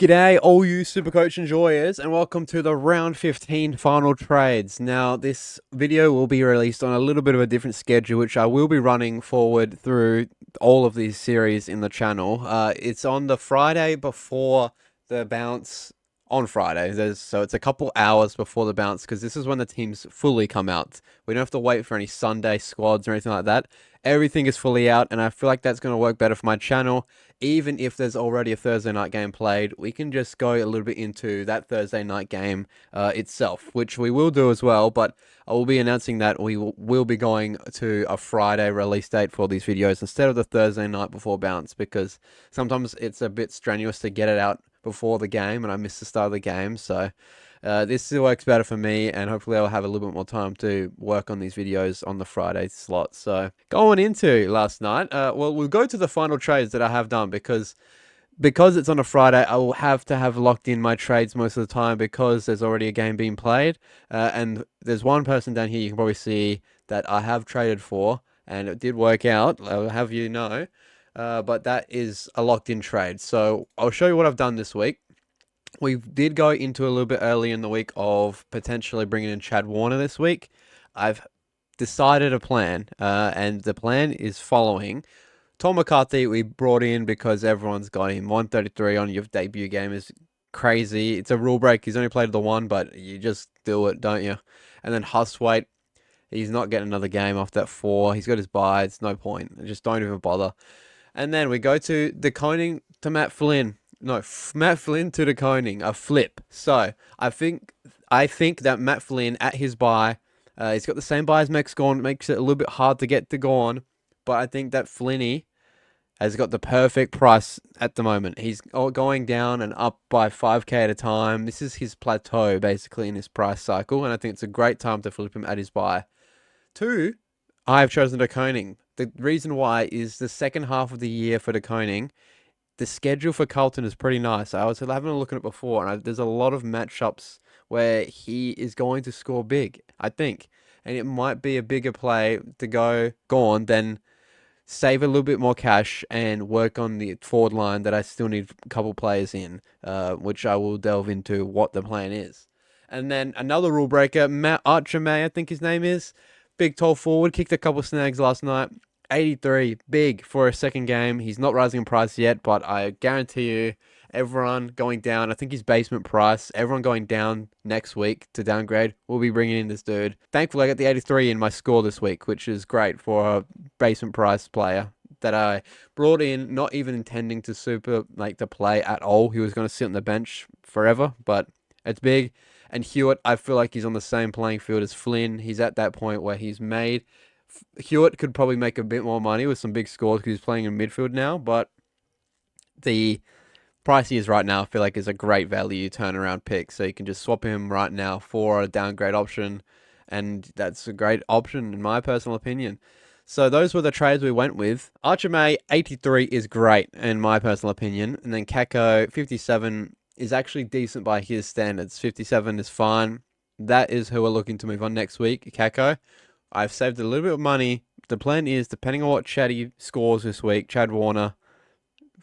G'day, all you Supercoach enjoyers, and welcome to the round 15 final trades. Now, this video will be released on a little bit of a different schedule, which I will be running forward through all of these series in the channel. It's on the Friday before the bounce on Friday. So it's a couple hours before the bounce because this is when the teams fully come out. We don't have to wait for any Sunday squads or anything like that. Everything is fully out, and I feel like that's going to work better for my channel. Even if there's already a Thursday night game played, we can just go a little bit into that Thursday night game itself, which we will do as well, but I will be announcing that we will be going to a Friday release date for these videos instead of the Thursday night before bounce, because sometimes it's a bit strenuous to get it out before the game, and I miss the start of the game, so this works better for me, and hopefully I'll have a little bit more time to work on these videos on the Friday slot. So going into last night, well, we'll go to the final trades that I have done because it's on a Friday. I will have to have locked in my trades most of the time because there's already a game being played, and there's one person down here you can probably see that I have traded for, and it did work out. I'll have you know. But that is a locked-in trade. So I'll show you what I've done this week. We did go into a little bit early in the week of potentially bringing in Chad Warner this week. I've decided a plan, and the plan is following. Tom McCarthy we brought in because everyone's got him. 133 on your debut game is crazy. It's a rule break. He's only played the one, but you just do it, don't you? And then Hustwaite, he's not getting another game off that 4. He's got his bye. It's no point. Just don't even bother. And then we go to the Koning to Matt Flynn. No, Matt Flynn to the Koning, a flip. So I think that Matt Flynn at his bye, he's got the same bye as Max Gorn, makes it a little bit hard to get to Gorn, but I think that Flinny has got the perfect price at the moment. He's going down and up by 5k at a time. This is his plateau basically in his price cycle, and I think it's a great time to flip him at his bye. 2, I have chosen the Koning. The reason why is the second half of the year for the Koning. The schedule for Carlton is pretty nice. I was having a look at it before, and there's a lot of matchups where he is going to score big, I think. And it might be a bigger play to go Gorn than save a little bit more cash and work on the forward line that I still need a couple players in, which I will delve into what the plan is. And then another rule breaker, Matt Archer May, I think his name is. Big tall forward, kicked a couple snags last night. 83, big for a second game. He's not rising in price yet, but I guarantee you, everyone going down, I think his basement price, everyone going down next week to downgrade, will be bringing in this dude. Thankfully, I got the 83 in my score this week, which is great for a basement price player that I brought in, not even intending to to play at all. He was going to sit on the bench forever, but it's big. And Hewitt, I feel like he's on the same playing field as Flynn. He's at that point where he's made. Hewitt could probably make a bit more money with some big scores because he's playing in midfield now, but the price he is right now, I feel like is a great value turnaround pick. So you can just swap him right now for a downgrade option, and that's a great option in my personal opinion. So those were the trades we went with. Archer May 83 is great in my personal opinion, and then Kako 57 is actually decent by his standards. 57 is fine. That is who we're looking to move on next week, Kako. I've saved a little bit of money. The plan is, depending on what Chaddy scores this week, Chad Warner,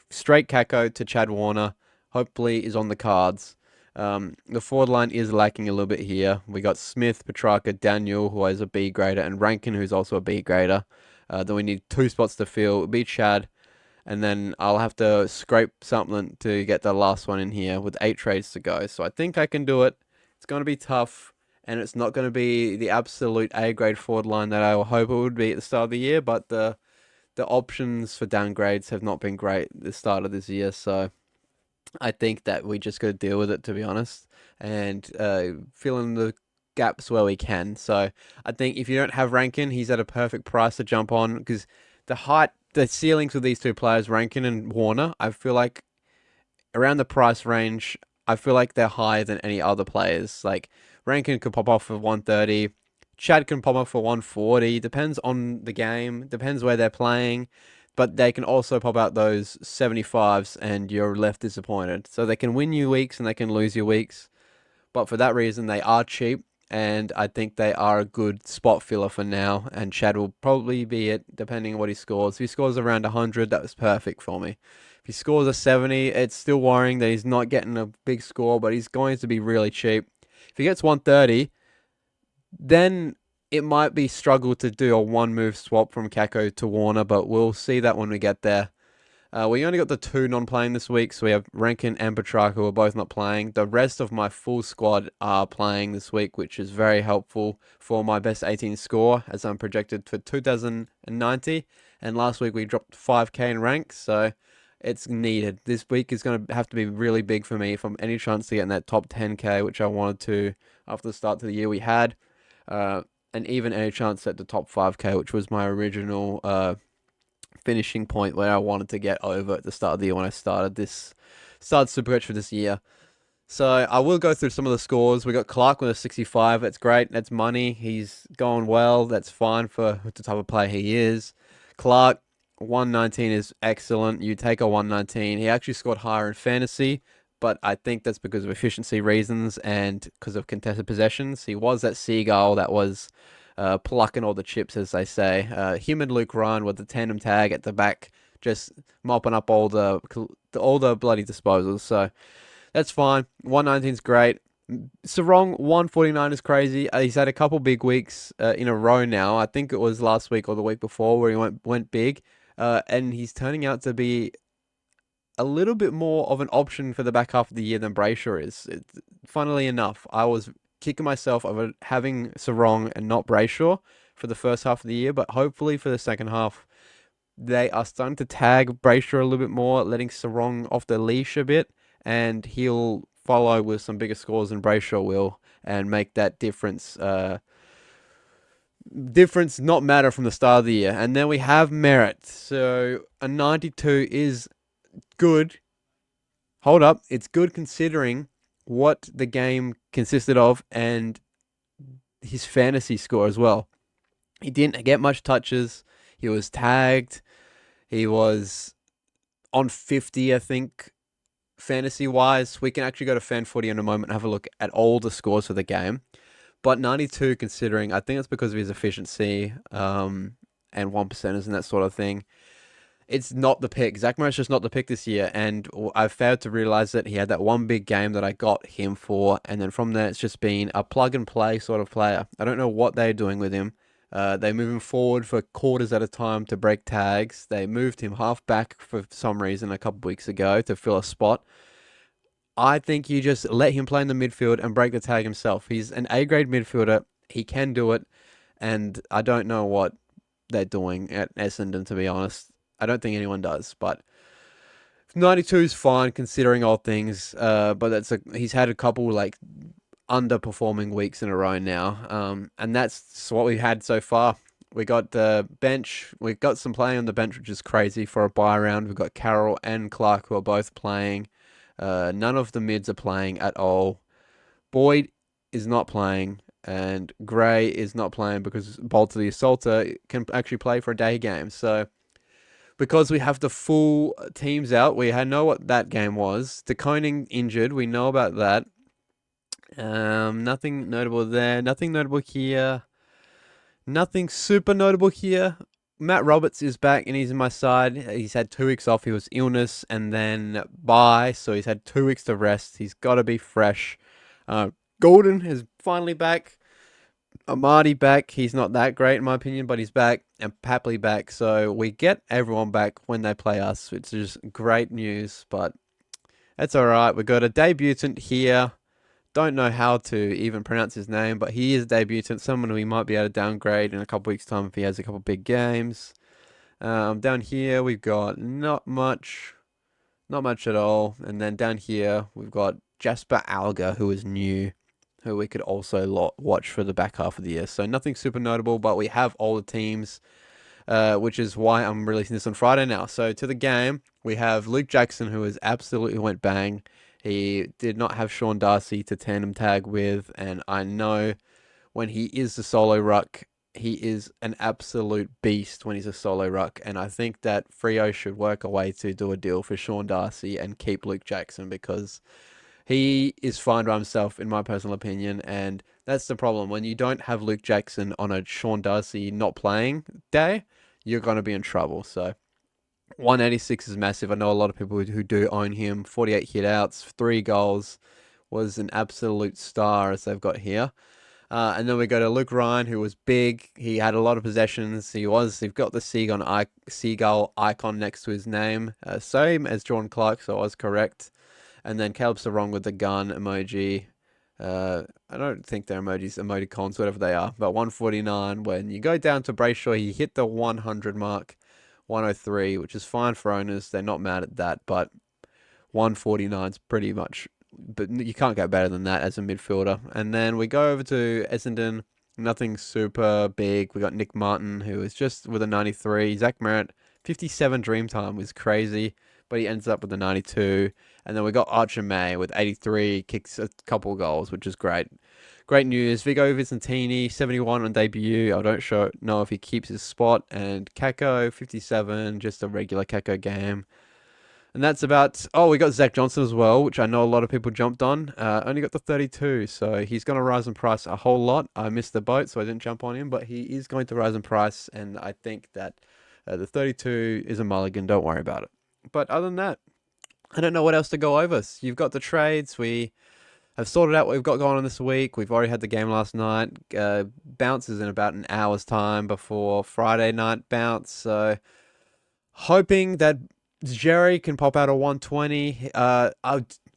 straight Kako to Chad Warner, hopefully is on the cards. The forward line is lacking a little bit here. We got Smith, Petrarca, Daniel, who is a B grader, and Rankin, who's also a B grader. Then we need 2 spots to fill. It'll be Chad, and then I'll have to scrape something to get the last one in here with 8 trades to go. So I think I can do it. It's going to be tough. And it's not going to be the absolute A-grade forward line that I hope it would be at the start of the year, but the options for downgrades have not been great at the start of this year, so I think that we just got to deal with it, to be honest, and fill in the gaps where we can. So I think if you don't have Rankin, he's at a perfect price to jump on, because the ceilings with these 2 players, Rankin and Warner, I feel like around the price range, I feel like they're higher than any other players. Like, Rankin could pop off for 130. Chad can pop off for 140. Depends on the game. Depends where they're playing. But they can also pop out those 75s and you're left disappointed. So they can win you weeks and they can lose you weeks. But for that reason, they are cheap. And I think they are a good spot filler for now. And Chad will probably be it, depending on what he scores. If he scores around 100, that was perfect for me. If he scores a 70, it's still worrying that he's not getting a big score, but he's going to be really cheap. If he gets 130, then it might be struggle to do a one move swap from Kako to Warner, but we'll see that when we get there. We only got the two non-playing this week, so we have Rankin and Petrarca who are both not playing. The rest of my full squad are playing this week, which is very helpful for my best 18 score, as I'm projected for 2090. And last week we dropped 5k in rank, so it's needed. This week is going to have to be really big for me if I'm any chance to get in that top 10k, which I wanted to after the start of the year we had. And even any chance at the top 5k, which was my original finishing point where I wanted to get over at the start of the year when I started Supercoach for this year. So I will go through some of the scores. We got Clark with a 65. That's great. That's money. He's going well. That's fine for the type of player he is. Clark, 119 is excellent. You take a 119. He actually scored higher in fantasy, but I think that's because of efficiency reasons and because of contested possessions. He was that seagull that was plucking all the chips, as they say. Him and Luke Ryan with the tandem tag at the back, just mopping up all the bloody disposals. So that's fine. 119 is great. Sarong 149 is crazy. He's had a couple big weeks in a row now. I think it was last week or the week before where he went big, and he's turning out to be a little bit more of an option for the back half of the year than Brayshaw is. Funnily enough, I was kicking myself over having Sarong and not Brayshaw for the first half of the year, but hopefully for the second half, they are starting to tag Brayshaw a little bit more, letting Sarong off the leash a bit, and he'll follow with some bigger scores than Brayshaw will and make that difference not matter from the start of the year. And then we have Merritt. So a 92 is good. Hold up. It's good considering what the game consisted of and his fantasy score as well. He didn't get much touches. He was tagged. He was on 50, I think, fantasy-wise. We can actually go to Fan Footy in a moment and have a look at all the scores for the game. But 92, considering, I think it's because of his efficiency and 1%ers and that sort of thing. It's not the pick. Zach Merritt's just not the pick this year, and I failed to realize that he had that one big game that I got him for, and then from there it's just been a plug-and-play sort of player. I don't know what they're doing with him. They move him forward for quarters at a time to break tags. They moved him half back for some reason a couple weeks ago to fill a spot. I think you just let him play in the midfield and break the tag himself. He's an A-grade midfielder. He can do it, and I don't know what they're doing at Essendon, to be honest. I don't think anyone does, but 92 is fine considering all things. But he's had a couple like underperforming weeks in a row now, and that's what we had so far. We got the bench. We got some playing on the bench, which is crazy for a bye round. We've got Carroll and Clark who are both playing. None of the mids are playing at all. Boyd is not playing, and Gray is not playing because Bolter the Assaulter can actually play for a day game. So because we have the full teams out, we know what that game was. De Koning injured, we know about that. Nothing notable there. Nothing notable here. Nothing super notable here. Matt Roberts is back and he's in my side. He's had 2 weeks off. He was illness and then bye, so he's had 2 weeks to rest. He's got to be fresh. Golden is finally back. Amadi back. He's not that great in my opinion, but he's back. And Papley back. So we get everyone back when they play us, which is great news, but that's all right. We got a debutant here. Don't know how to even pronounce his name, but he is a debutant. Someone we might be able to downgrade in a couple weeks' time if he has a couple big games. Down here we've got not much at all. And then down here we've got Jasper Alga, who is new, who we could also watch for the back half of the year. So nothing super notable, but we have all the teams, which is why I'm releasing this on Friday now. So to the game, we have Luke Jackson, who has absolutely went bang. He did not have Sean Darcy to tandem tag with, and I know when he is the solo ruck, he is an absolute beast when he's a solo ruck, and I think that Freo should work a way to do a deal for Sean Darcy and keep Luke Jackson because he is fine by himself, in my personal opinion, and that's the problem. When you don't have Luke Jackson on a Sean Darcy not playing day, you're going to be in trouble. So 186 is massive. I know a lot of people who do own him. 48 hit outs, 3 goals, was an absolute star as they've got here. And then we go to Luke Ryan, who was big. He had a lot of possessions. He's got the seagull icon next to his name, same as Jordan Clark, so I was correct. And then Caleb Sarong with the gun emoji. I don't think they're emojis, emoticons, whatever they are. But 149. When you go down to Brayshaw, he hit the 100 mark, 103, which is fine for owners. They're not mad at that, but 149 is pretty much, but you can't go better than that as a midfielder. And then we go over to Essendon, nothing super big. We got Nick Martin, who is just with a 93. Zach Merritt, 57 Dreamtime was crazy, but he ends up with a 92. And then we got Archer May with 83, kicks a couple goals, which is great. Great news. Vigo Vicentini, 71 on debut. I don't know if he keeps his spot. And Kako, 57, just a regular Kako game. And that's about... Oh, we got Zach Johnson as well, which I know a lot of people jumped on. Only got the 32, so he's going to rise in price a whole lot. I missed the boat, so I didn't jump on him, but he is going to rise in price, and I think that the 32 is a mulligan. Don't worry about it. But other than that, I don't know what else to go over. You've got the trades. We have sorted out what we've got going on this week. We've already had the game last night. Bounces in about an hour's time before Friday night bounce, so hoping that Jerry can pop out a 120.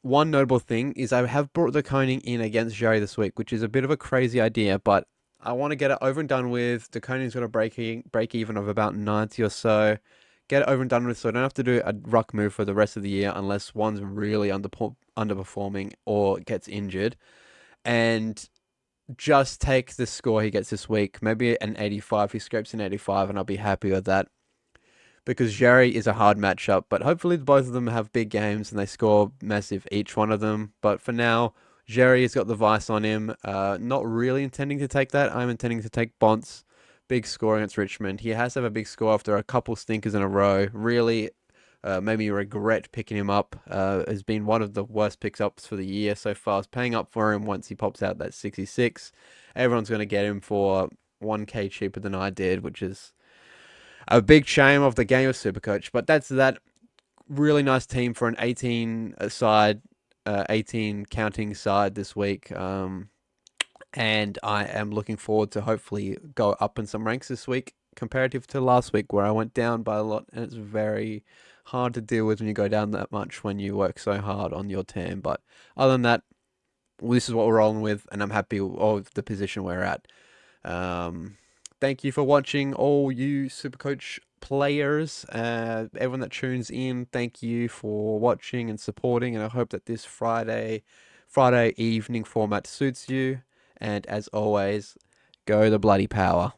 One notable thing is I have brought the Koning in against Jerry this week, which is a bit of a crazy idea, but I want to get it over and done with. The Koning's got a break even of about 90 or so. Get it over and done with so I don't have to do a ruck move for the rest of the year unless one's really underperforming or gets injured. And just take the score he gets this week. Maybe an 85. He scrapes an 85 and I'll be happy with that, because Jerry is a hard matchup, but hopefully both of them have big games and they score massive, each one of them. But for now, Jerry has got the vice on him. Not really intending to take that. I'm intending to take Bonts. Big score against Richmond. He has to have a big score after a couple stinkers in a row. Really made me regret picking him up. Has been one of the worst picks-ups for the year so far. I was paying up for him once he pops out that 66. Everyone's going to get him for 1k cheaper than I did, which is a big shame of the game of Supercoach. But that's that. Really nice team for an 18 side, 18 counting side this week. And I am looking forward to hopefully go up in some ranks this week comparative to last week where I went down by a lot. And it's very hard to deal with when you go down that much when you work so hard on your team. But other than that, this is what we're rolling with, and I'm happy with the position we're at. Thank you for watching, all you Supercoach players, everyone that tunes in. Thank you for watching and supporting, and I hope that this Friday evening format suits you. And as always, go the bloody power.